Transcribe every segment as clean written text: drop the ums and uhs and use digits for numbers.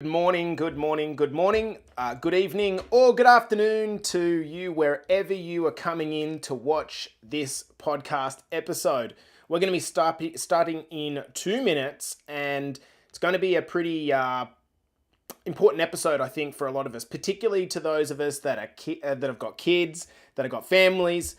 Good morning, good morning, good morning, good evening, or good afternoon to you wherever you are coming in to watch this podcast episode. We're going to be starting in 2 minutes, and it's going to be a pretty important episode, I think, for a lot of us, particularly to those of us that have got kids, that have got families,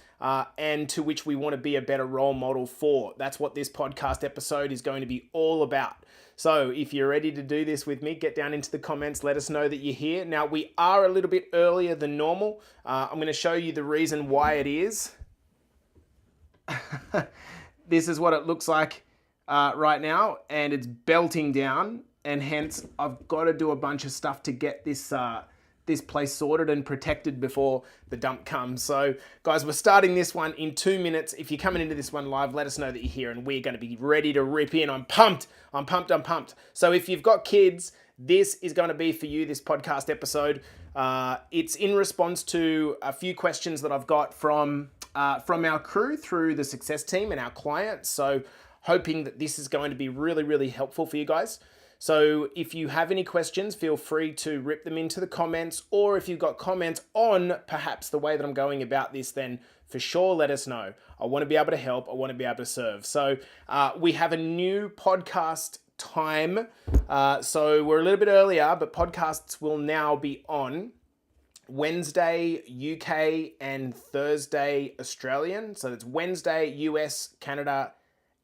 and to which we want to be a better role model for. That's what this podcast episode is going to be all about. So if you're ready to do this with me, get down into the comments, let us know that you're here. Now, we are a little bit earlier than normal. I'm going to show you the reason why it is. This is what it looks like right now, and it's belting down, and hence I've got to do a bunch of stuff to get this place sorted and protected before the dump comes. So guys, we're starting this one in 2 minutes. If you're coming into this one live, let us know that you're here and we're going to be ready to rip in. I'm pumped. So if you've got kids, this is going to be for you, this podcast episode. It's in response to a few questions that I've got from our crew through the success team and our clients. So hoping that this is going to be really, really helpful for you guys. So if you have any questions, feel free to rip them into the comments, or if you've got comments on perhaps the way that I'm going about this, then for sure let us know. I want to be able to help. I want to be able to serve. So we have a new podcast time. So we're a little bit earlier, but podcasts will now be on Wednesday UK and Thursday Australian. So it's Wednesday US, Canada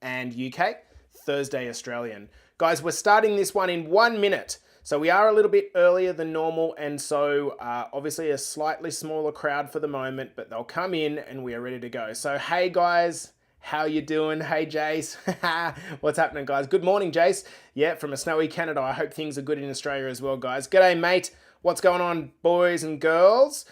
and UK, Thursday Australian. Guys, we're starting this one in 1 minute. So we are a little bit earlier than normal, and so obviously a slightly smaller crowd for the moment, but they'll come in and we are ready to go. So hey guys, how you doing? Hey Jace. What's happening, guys? Good morning, Jace. Yeah, from a snowy Canada. I hope things are good in Australia as well, guys. G'day, mate. What's going on, boys and girls?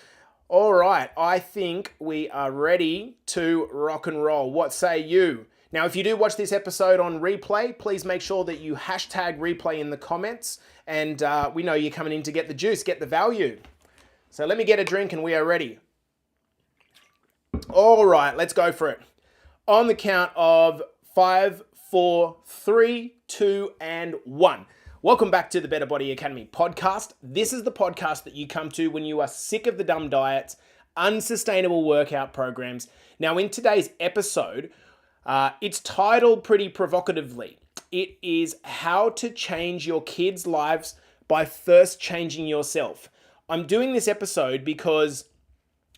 All right, I think we are ready to rock and roll. What say you? Now, if you do watch this episode on replay, please make sure that you hashtag replay in the comments, and we know you're coming in to get the juice, get the value. So let me get a drink and we are ready. All right, let's go for it. On the count of 5, 4, 3, 2, and 1. Welcome back to the Better Body Academy podcast. This is the podcast that you come to when you are sick of the dumb diets, unsustainable workout programs. Now, in today's episode, it's titled pretty provocatively. It is how to change your kids' lives by first changing yourself. I'm doing this episode because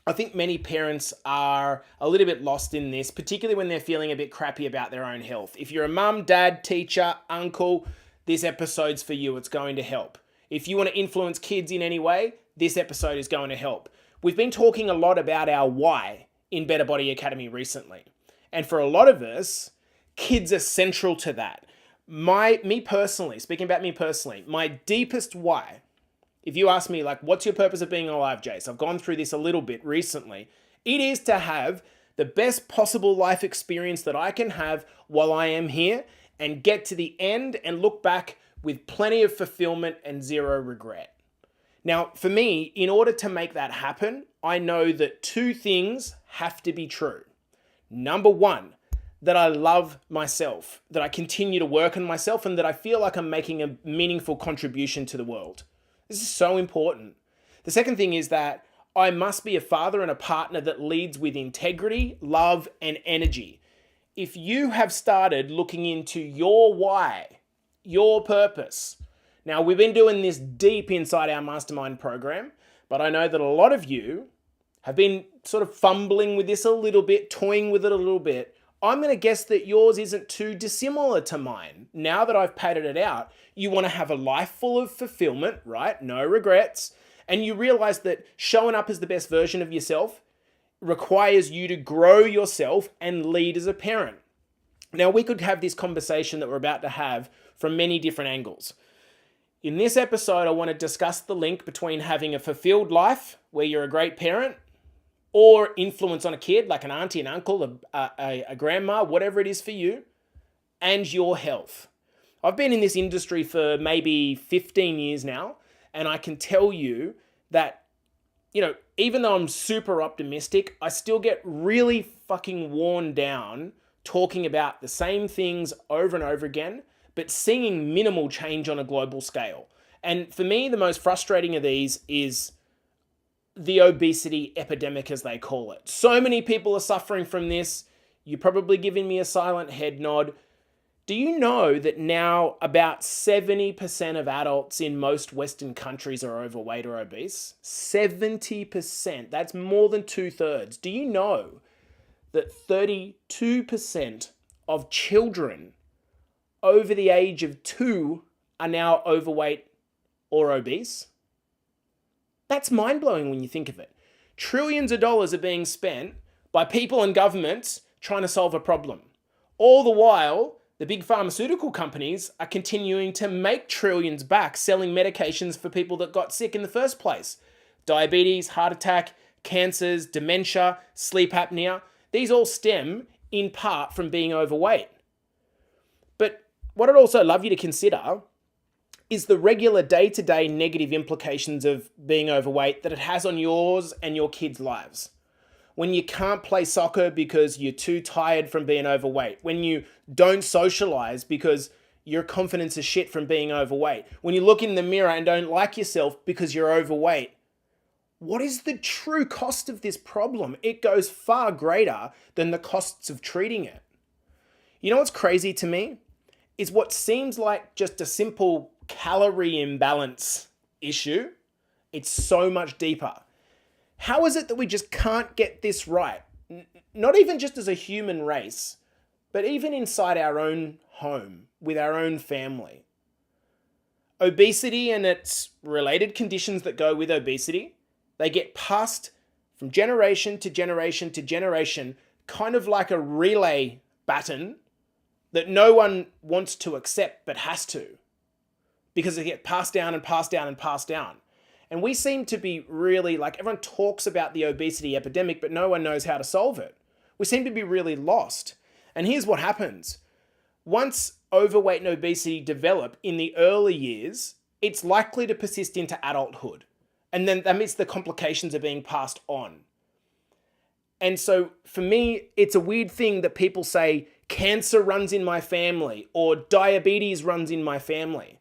I think many parents are a little bit lost in this, particularly when they're feeling a bit crappy about their own health. If you're a mum, dad, teacher, uncle, this episode's for you. It's going to help. If you want to influence kids in any way, this episode is going to help. We've been talking a lot about our why in Better Body Academy recently. And for a lot of us, kids are central to that. Speaking about me personally, my deepest why, if you ask me, like, what's your purpose of being alive, Jace? I've gone through this a little bit recently. It is to have the best possible life experience that I can have while I am here and get to the end and look back with plenty of fulfillment and zero regret. Now, for me, in order to make that happen, I know that two things have to be true. Number one, that I love myself, that I continue to work on myself, and that I feel like I'm making a meaningful contribution to the world. This is so important. The second thing is that I must be a father and a partner that leads with integrity, love, and energy. If you have started looking into your why, your purpose. Now, we've been doing this deep inside our mastermind program, but I know that a lot of you have been sort of fumbling with this a little bit, toying with it a little bit. I'm going to guess that yours isn't too dissimilar to mine. Now that I've padded it out, you want to have a life full of fulfillment, right? No regrets. And you realize that showing up as the best version of yourself requires you to grow yourself and lead as a parent. Now, we could have this conversation that we're about to have from many different angles. In this episode, I want to discuss the link between having a fulfilled life where you're a great parent, or influence on a kid, like an auntie, an uncle, a grandma, whatever it is for you, and your health. I've been in this industry for maybe 15 years now, and I can tell you that, even though I'm super optimistic, I still get really fucking worn down talking about the same things over and over again, but seeing minimal change on a global scale. And for me, the most frustrating of these is the obesity epidemic, as they call it. So many people are suffering from this. You're probably giving me a silent head nod. Do you know that now about 70% of adults in most Western countries are overweight or obese? 70%. That's more than 2/3. Do you know that 32% of children over the age of 2 are now overweight or obese? That's mind-blowing when you think of it. Trillions of dollars are being spent by people and governments trying to solve a problem. All the while, the big pharmaceutical companies are continuing to make trillions back selling medications for people that got sick in the first place. Diabetes, heart attack, cancers, dementia, sleep apnea. These all stem in part from being overweight. But what I'd also love you to consider is the regular day-to-day negative implications of being overweight that it has on yours and your kids' lives. When you can't play soccer because you're too tired from being overweight. When you don't socialize because your confidence is shit from being overweight. When you look in the mirror and don't like yourself because you're overweight. What is the true cost of this problem? It goes far greater than the costs of treating it. You know what's crazy to me? Is what seems like just a simple calorie imbalance issue. It's so much deeper. How is it that we just can't get this right? Not even just as a human race, but even inside our own home, with our own family. Obesity and its related conditions that go with obesity, they get passed from generation to generation to generation, kind of like a relay baton that no one wants to accept but has to, because they get passed down and passed down and passed down. And we seem to be really, like, everyone talks about the obesity epidemic, but no one knows how to solve it. We seem to be really lost. And here's what happens. Once overweight and obesity develop in the early years, it's likely to persist into adulthood. And then that means the complications are being passed on. And so for me, it's a weird thing that people say, cancer runs in my family or diabetes runs in my family.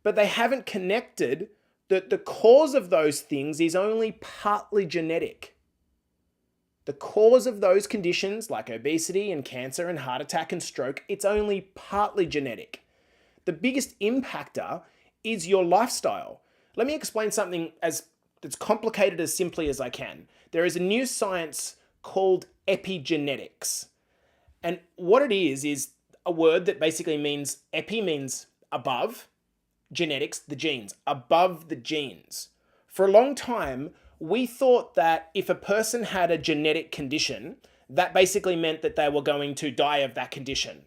But they haven't connected that the cause of those things is only partly genetic. The cause of those conditions like obesity and cancer and heart attack and stroke, it's only partly genetic. The biggest impactor is your lifestyle. Let me explain something that's complicated as simply as I can. There is a new science called epigenetics. And what it is a word that basically means, epi means above, genetics, the genes, above the genes. For a long time, we thought that if a person had a genetic condition, that basically meant that they were going to die of that condition,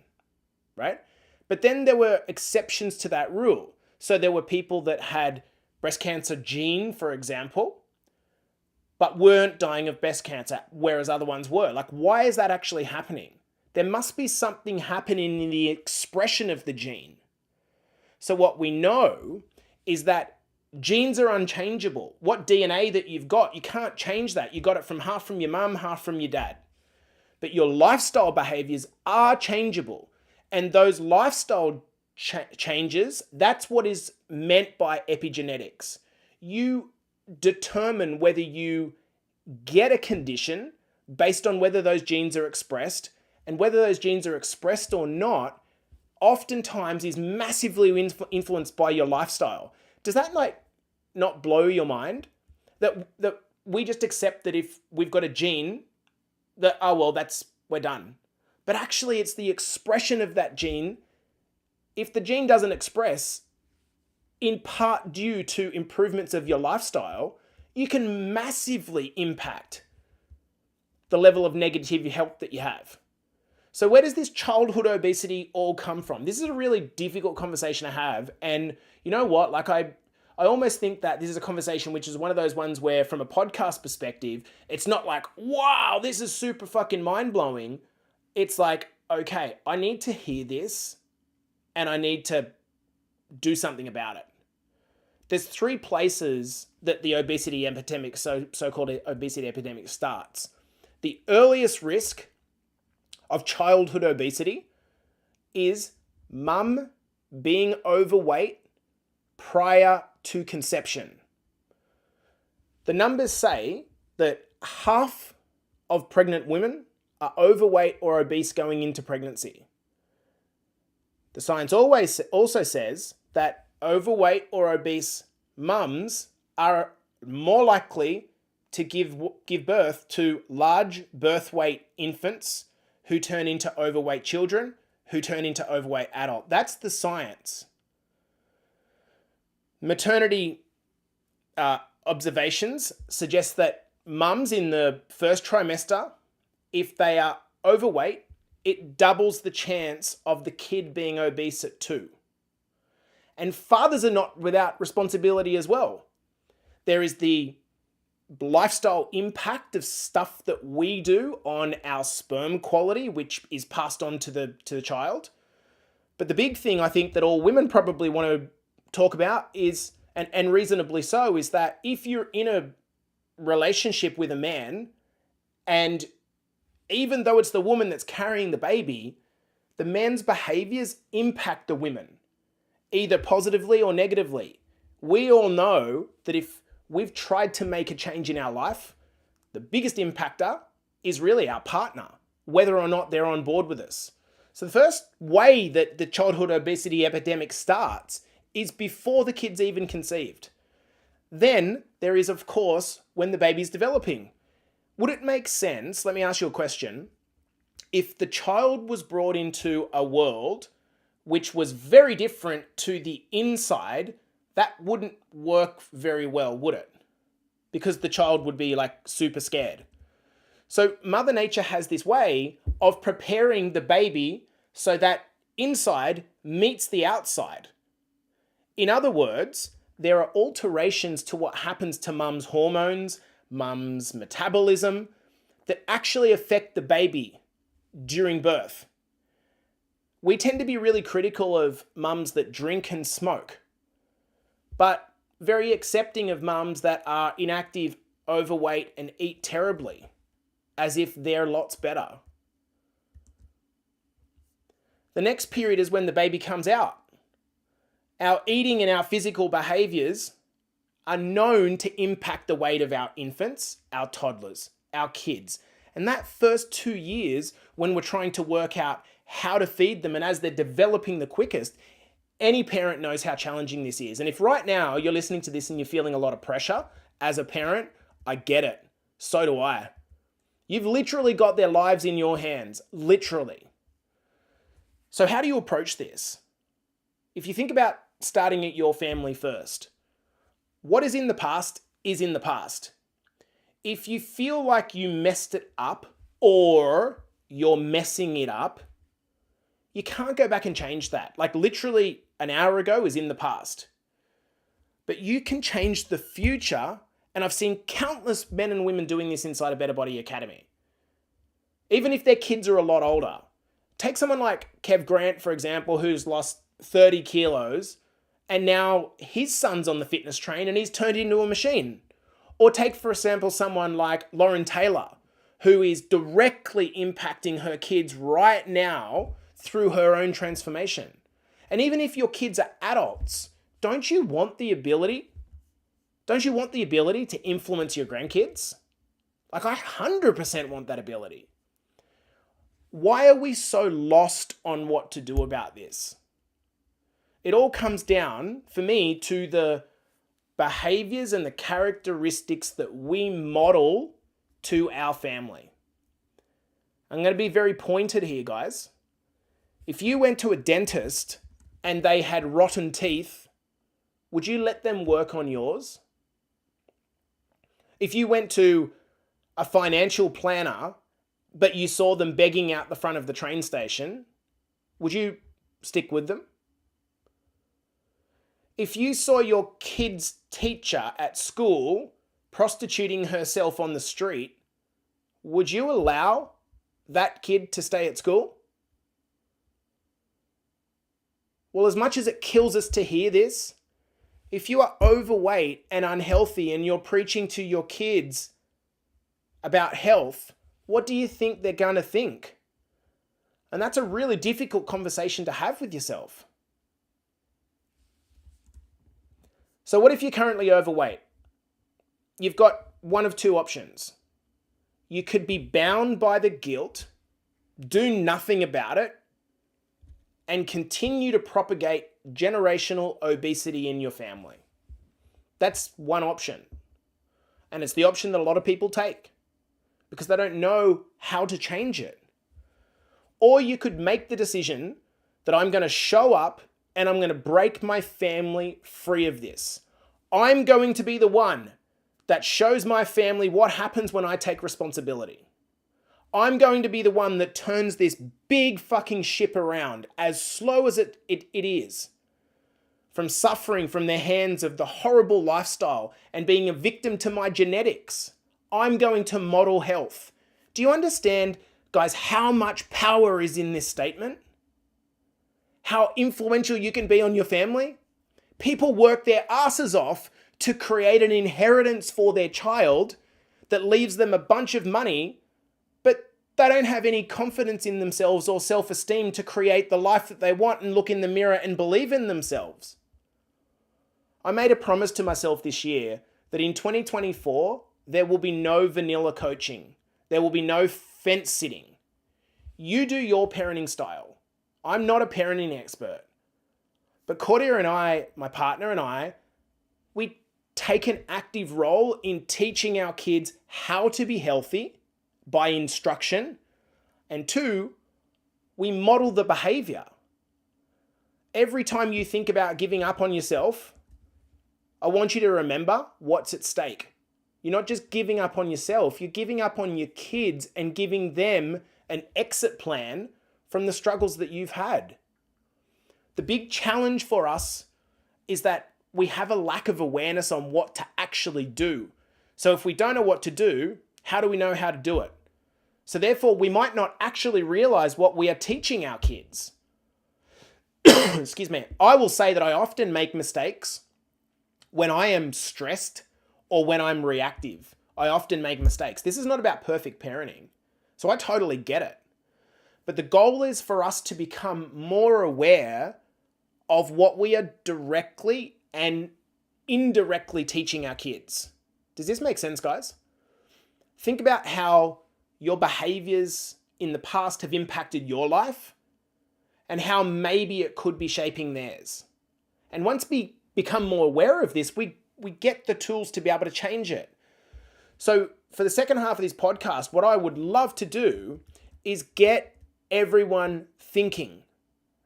right? But then there were exceptions to that rule. So there were people that had breast cancer gene, for example, but weren't dying of breast cancer, whereas other ones were. Like, why is that actually happening? There must be something happening in the expression of the gene. So what we know is that genes are unchangeable. What DNA that you've got, you can't change that. You got it from half from your mum, half from your dad. But your lifestyle behaviors are changeable. And those lifestyle changes, that's what is meant by epigenetics. You determine whether you get a condition based on whether those genes are expressed, and whether those genes are expressed or not oftentimes is massively influenced by your lifestyle. Does that not blow your mind? That we just accept that if we've got a gene, that, oh well, we're done. But actually it's the expression of that gene. If the gene doesn't express, in part due to improvements of your lifestyle, you can massively impact the level of negative health that you have. So where does this childhood obesity all come from? This is a really difficult conversation to have. And you know what? I almost think that this is a conversation which is one of those ones where, from a podcast perspective, it's not like, wow, this is super fucking mind-blowing. It's like, okay, I need to hear this and I need to do something about it. There's 3 places that the obesity epidemic, so-called obesity epidemic, starts. The earliest risk of childhood obesity is mum being overweight prior to conception. The numbers say that half of pregnant women are overweight or obese going into pregnancy. The science also says that overweight or obese mums are more likely to give birth to large birth weight infants who turn into overweight children, who turn into overweight adults. That's the science. Maternity observations suggest that mums in the first trimester, if they are overweight, it doubles the chance of the kid being obese at 2. And fathers are not without responsibility as well. There is the lifestyle impact of stuff that we do on our sperm quality, which is passed on to the child. But the big thing I think that all women probably want to talk about is, and reasonably so, is that if you're in a relationship with a man, and even though it's the woman that's carrying the baby, the man's behaviors impact the women, either positively or negatively. We all know that if we've tried to make a change in our life, the biggest impactor is really our partner, whether or not they're on board with us. So the first way that the childhood obesity epidemic starts is before the kid's even conceived. Then there is, of course, when the baby's developing. Would it make sense, let me ask you a question, if the child was brought into a world which was very different to the inside, that wouldn't work very well, would it? Because the child would be like super scared. So Mother Nature has this way of preparing the baby so that inside meets the outside. In other words, there are alterations to what happens to mum's hormones, mum's metabolism, that actually affect the baby during birth. We tend to be really critical of mums that drink and smoke, but very accepting of mums that are inactive, overweight, and eat terribly, as if they're lots better. The next period is when the baby comes out. Our eating and our physical behaviors are known to impact the weight of our infants, our toddlers, our kids. And that first 2 years, when we're trying to work out how to feed them, and as they're developing the quickest, any parent knows how challenging this is. And if right now you're listening to this and you're feeling a lot of pressure as a parent, I get it. So do I. You've literally got their lives in your hands, literally. So how do you approach this? If you think about starting at your family first, what is in the past is in the past. If you feel like you messed it up or you're messing it up, you can't go back and change that. Like literally an hour ago is in the past. But you can change the future, and I've seen countless men and women doing this inside a Better Body Academy. Even if their kids are a lot older. Take someone like Kev Grant, for example, who's lost 30 kilos, and now his son's on the fitness train and he's turned into a machine. Or take, for example, someone like Lauren Taylor, who is directly impacting her kids right now through her own transformation. And even if your kids are adults, don't you want the ability to influence your grandkids? Like I 100% want that ability. Why are we so lost on what to do about this? It all comes down, for me, to the behaviors and the characteristics that we model to our family. I'm going to be very pointed here, guys. If you went to a dentist and they had rotten teeth, would you let them work on yours? If you went to a financial planner, but you saw them begging out the front of the train station, would you stick with them? If you saw your kid's teacher at school prostituting herself on the street, would you allow that kid to stay at school? Well, as much as it kills us to hear this, if you are overweight and unhealthy and you're preaching to your kids about health, what do you think they're going to think? And that's a really difficult conversation to have with yourself. So what if you're currently overweight? You've got one of two options. You could be bound by the guilt, do nothing about it, and continue to propagate generational obesity in your family. That's one option. And it's the option that a lot of people take because they don't know how to change it. Or you could make the decision that I'm going to show up and I'm going to break my family free of this. I'm going to be the one that shows my family what happens when I take responsibility. I'm going to be the one that turns this big fucking ship around as slow as it is. From suffering from the hands of the horrible lifestyle and being a victim to my genetics. I'm going to model health. Do you understand, guys, how much power is in this statement? How influential you can be on your family? People work their asses off to create an inheritance for their child that leaves them a bunch of money, but they don't have any confidence in themselves or self-esteem to create the life that they want and look in the mirror and believe in themselves. I made a promise to myself this year that in 2024, there will be no vanilla coaching. There will be no fence sitting. You do your parenting style. I'm not a parenting expert. But Cordia and I, my partner and I, we take an active role in teaching our kids how to be healthy by instruction. And two, we model the behavior. Every time you think about giving up on yourself, I want you to remember what's at stake. You're not just giving up on yourself, you're giving up on your kids and giving them an exit plan from the struggles that you've had. The big challenge for us is that we have a lack of awareness on what to actually do. So if we don't know what to do, how do we know how to do it? So therefore, we might not actually realize what we are teaching our kids. Excuse me. I will say that I often make mistakes when I am stressed or when I'm reactive. I often make mistakes. This is not about perfect parenting. So I totally get it. But the goal is for us to become more aware of what we are directly and indirectly teaching our kids. Does this make sense, guys? Think about how your behaviors in the past have impacted your life and how maybe it could be shaping theirs. And once we become more aware of this, we get the tools to be able to change it. So for the second half of this podcast, what I would love to do is get everyone thinking,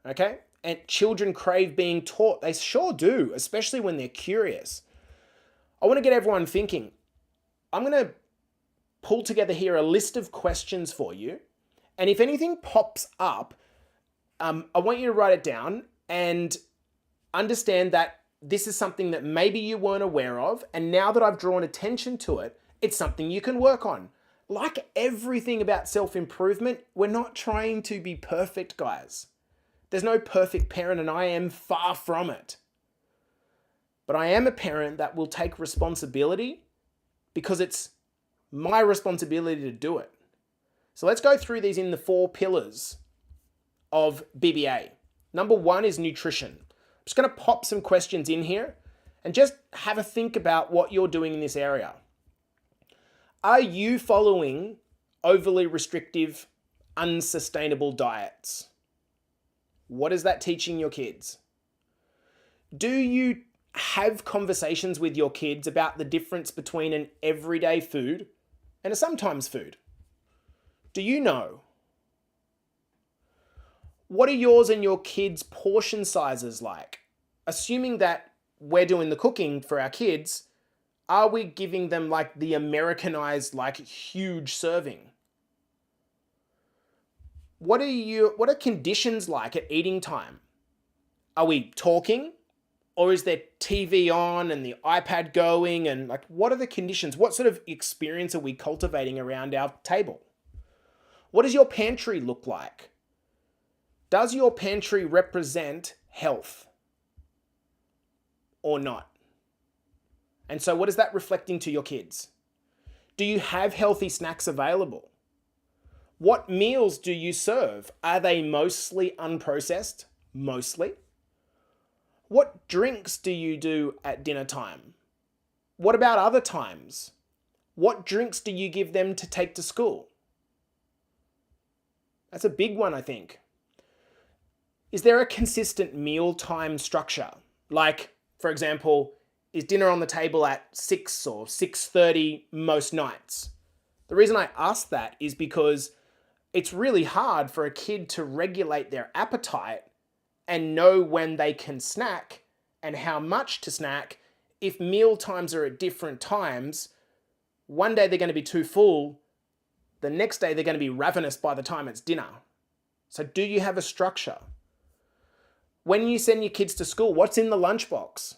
okay? And children crave being taught. They sure do, especially when they're curious. I want to get everyone thinking. I'm going to pull together here a list of questions for you. And if anything pops up, I want you to write it down and understand that this is something that maybe you weren't aware of. And now that I've drawn attention to it, it's something you can work on. Like everything about self-improvement, we're not trying to be perfect, guys. There's no perfect parent, and I am far from it. But I am a parent that will take responsibility because it's my responsibility to do it. So let's go through these in the 4 pillars of BBA. Number 1 is nutrition. I'm just going to pop some questions in here and just have a think about what you're doing in this area. Are you following overly restrictive, unsustainable diets? What is that teaching your kids? Do you have conversations with your kids about the difference between an everyday food and a sometimes food? Do you know? What are yours and your kids' portion sizes like? Assuming that we're doing the cooking for our kids, are we giving them like the Americanized, like huge serving? What are conditions like at eating time? Are we talking? Or is there TV on and the iPad going? And like, what are the conditions? What sort of experience are we cultivating around our table? What does your pantry look like? Does your pantry represent health or not? And so what is that reflecting to your kids? Do you have healthy snacks available? What meals do you serve? Are they mostly unprocessed? Mostly. What drinks do you do at dinner time? What about other times? What drinks do you give them to take to school? That's a big one, I think. Is there a consistent mealtime structure? Like, for example, is dinner on the table at 6 or 6:30 most nights? The reason I ask that is because it's really hard for a kid to regulate their appetite and know when they can snack and how much to snack if meal times are at different times. One day they're going to be too full, the next day they're going to be ravenous by the time it's dinner. So do you have a structure? When you send your kids to school, what's in the lunchbox?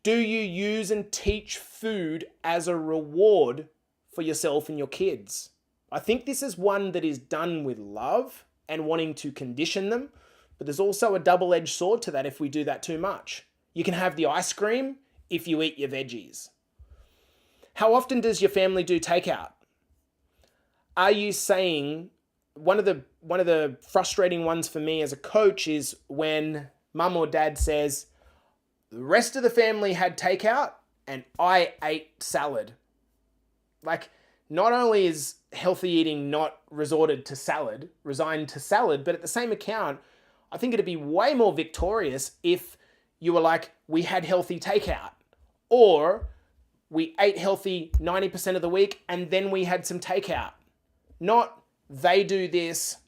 Do you use and teach food as a reward for yourself and your kids? I think this is one that is done with love and wanting to condition them, but there's also a double-edged sword to that if we do that too much. You can have the ice cream if you eat your veggies. How often does your family do takeout? Are you saying, one of the frustrating ones for me as a coach is when mum or dad says, the rest of the family had takeout and I ate salad. Like, not only is healthy eating not resigned to salad, but at the same account, I think it'd be way more victorious if you were like, we had healthy takeout, or we ate healthy 90% of the week and then we had some takeout. Not they do this,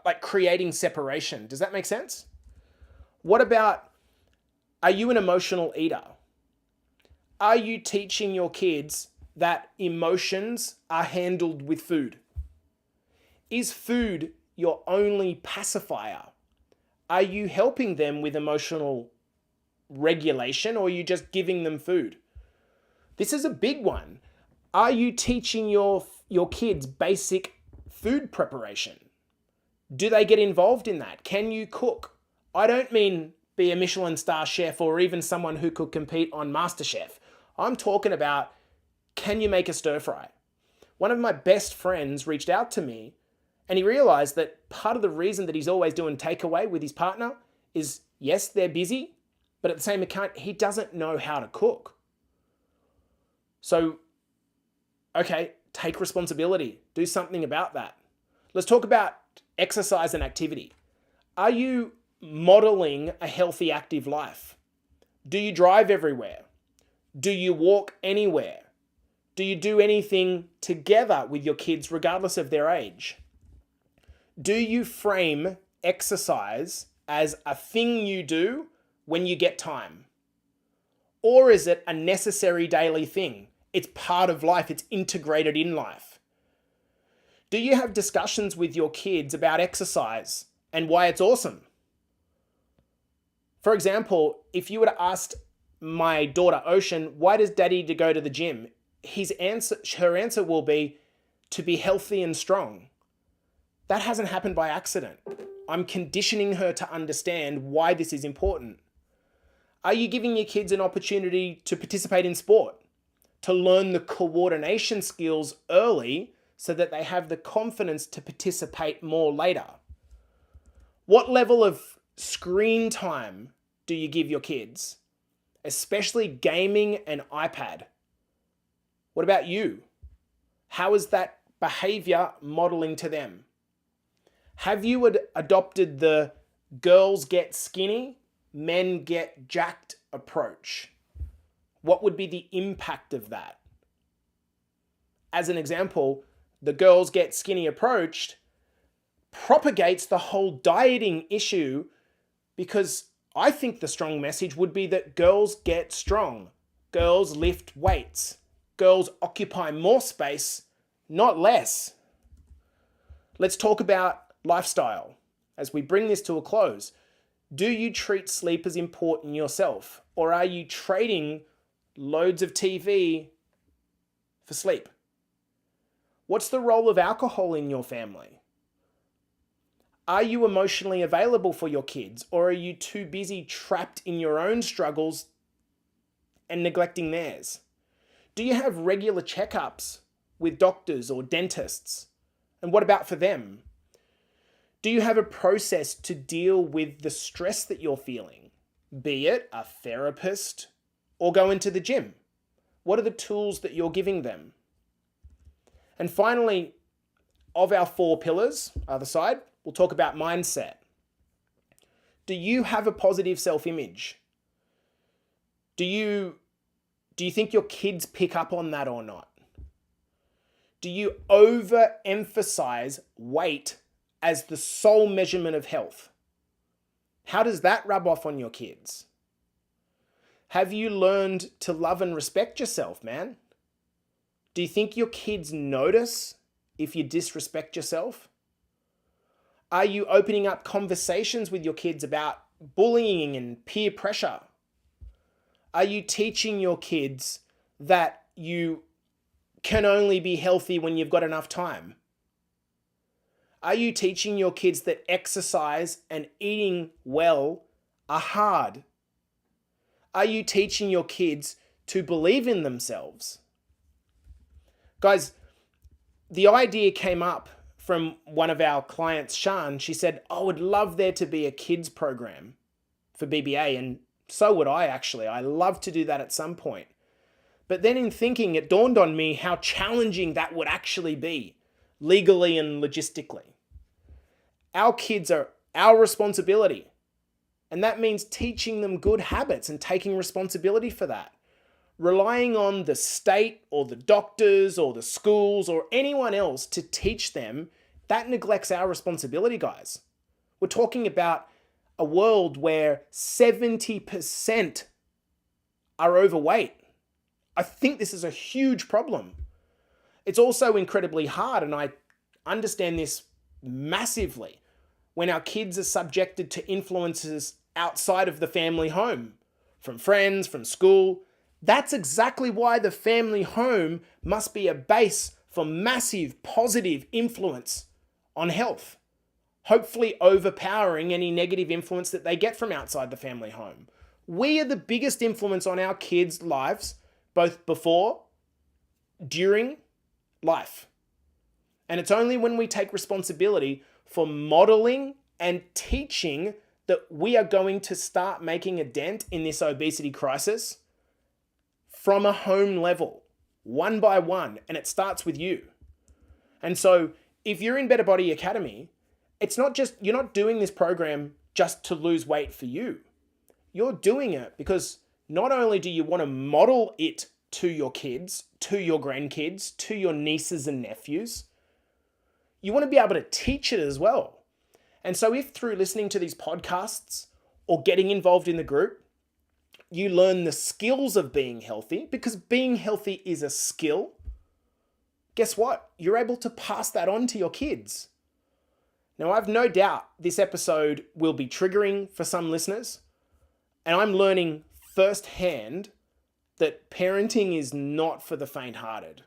like creating separation. Does that make sense? What about, are you an emotional eater? Are you teaching your kids that emotions are handled with food? Is food your only pacifier? Are you helping them with emotional regulation, or are you just giving them food? This is a big one. Are you teaching your kids basic food preparation? Do they get involved in that? Can you cook? I don't mean be a Michelin star chef or even someone who could compete on MasterChef. I'm talking about, can you make a stir fry? One of my best friends reached out to me and he realized that part of the reason that he's always doing takeaway with his partner is, yes, they're busy, but at the same account, he doesn't know how to cook. So, okay, take responsibility. Do something about that. Let's talk about exercise and activity. Are you modeling a healthy, active life? Do you drive everywhere? Do you walk anywhere? Do you do anything together with your kids regardless of their age? Do you frame exercise as a thing you do when you get time? Or is it a necessary daily thing? It's part of life. It's integrated in life. Do you have discussions with your kids about exercise and why it's awesome? For example, if you were to ask my daughter Ocean, why does daddy to go to the gym? Her answer will be to be healthy and strong. That hasn't happened by accident. I'm conditioning her to understand why this is important. Are you giving your kids an opportunity to participate in sport? To learn the coordination skills early so that they have the confidence to participate more later? What level of screen time do you give your kids? Especially gaming and iPad. What about you? How is that behavior modeling to them? Have you adopted the girls get skinny, men get jacked approach? What would be the impact of that? As an example, the girls get skinny approach propagates the whole dieting issue, because I think the strong message would be that girls get strong. Girls lift weights. Girls occupy more space, not less. Let's talk about lifestyle. As we bring this to a close, do you treat sleep as important yourself? Or are you trading loads of TV for sleep? What's the role of alcohol in your family? Are you emotionally available for your kids, or are you too busy trapped in your own struggles and neglecting theirs? Do you have regular checkups with doctors or dentists? And what about for them? Do you have a process to deal with the stress that you're feeling? be it a therapist or go into the gym? What are the tools that you're giving them? And finally, of our 4 pillars, other side, we'll talk about mindset. Do you have a positive self-image? Do you think your kids pick up on that or not? Do you overemphasize weight as the sole measurement of health? How does that rub off on your kids? Have you learned to love and respect yourself, man? Do you think your kids notice if you disrespect yourself? Are you opening up conversations with your kids about bullying and peer pressure? Are you teaching your kids that you can only be healthy when you've got enough time? Are you teaching your kids that exercise and eating well are hard? Are you teaching your kids to believe in themselves? Guys, the idea came up from one of our clients, Shan. She said, I would love there to be a kids program for BBA, and so would I actually. I love to do that at some point. But then in thinking, it dawned on me how challenging that would actually be, legally and logistically. Our kids are our responsibility, and that means teaching them good habits and taking responsibility for that. Relying on the state or the doctors or the schools or anyone else to teach them, that neglects our responsibility, guys. We're talking about a world where 70% are overweight. I think this is a huge problem. It's also incredibly hard, and I understand this massively, when our kids are subjected to influences outside of the family home, from friends, from school. That's exactly why the family home must be a base for massive positive influence on health, hopefully overpowering any negative influence that they get from outside the family home. We are the biggest influence on our kids' lives, both before, during life. And it's only when we take responsibility for modeling and teaching that we are going to start making a dent in this obesity crisis from a home level, one by one, and it starts with you. And so if you're in Better Body Academy, it's not just, you're not doing this program just to lose weight for you. You're doing it because not only do you want to model it to your kids, to your grandkids, to your nieces and nephews, you want to be able to teach it as well. And so if through listening to these podcasts or getting involved in the group, you learn the skills of being healthy, because being healthy is a skill, guess what? You're able to pass that on to your kids. Now, I've no doubt this episode will be triggering for some listeners, and I'm learning firsthand that parenting is not for the faint-hearted.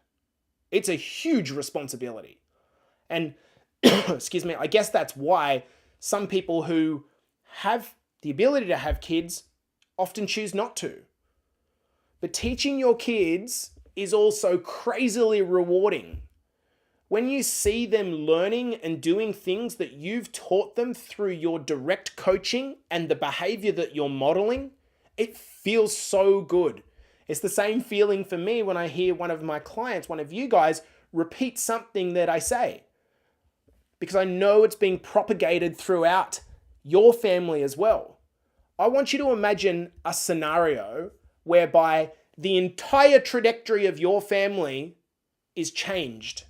It's a huge responsibility. And, excuse me, I guess that's why some people who have the ability to have kids often choose not to. But teaching your kids is also crazily rewarding. When you see them learning and doing things that you've taught them through your direct coaching and the behavior that you're modeling, it feels so good. It's the same feeling for me when I hear one of my clients, one of you guys, repeat something that I say, because I know it's being propagated throughout your family as well. I want you to imagine a scenario whereby the entire trajectory of your family is changed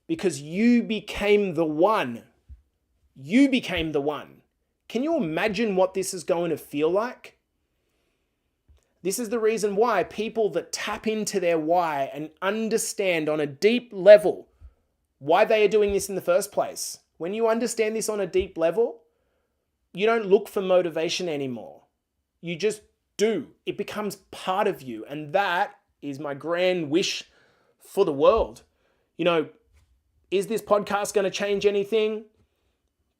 because you became the one. You became the one. Can you imagine what this is going to feel like? This is the reason why people that tap into their why and understand on a deep level why they are doing this in the first place. When you understand this on a deep level, you don't look for motivation anymore. You just do. It becomes part of you. And that is my grand wish for the world. You know, is this podcast going to change anything?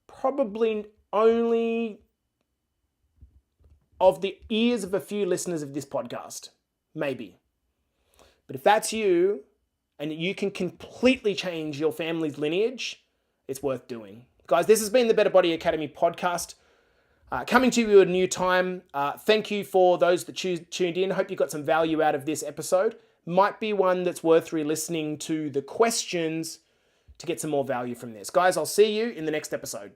Probably only of the ears of a few listeners of this podcast. Maybe. But if that's you, and you can completely change your family's lineage, it's worth doing. Guys, this has been the Better Body Academy podcast. Coming to you at a new time. Thank you for those that tuned in. Hope you got some value out of this episode. Might be one that's worth re-listening to the questions to get some more value from this. Guys, I'll see you in the next episode.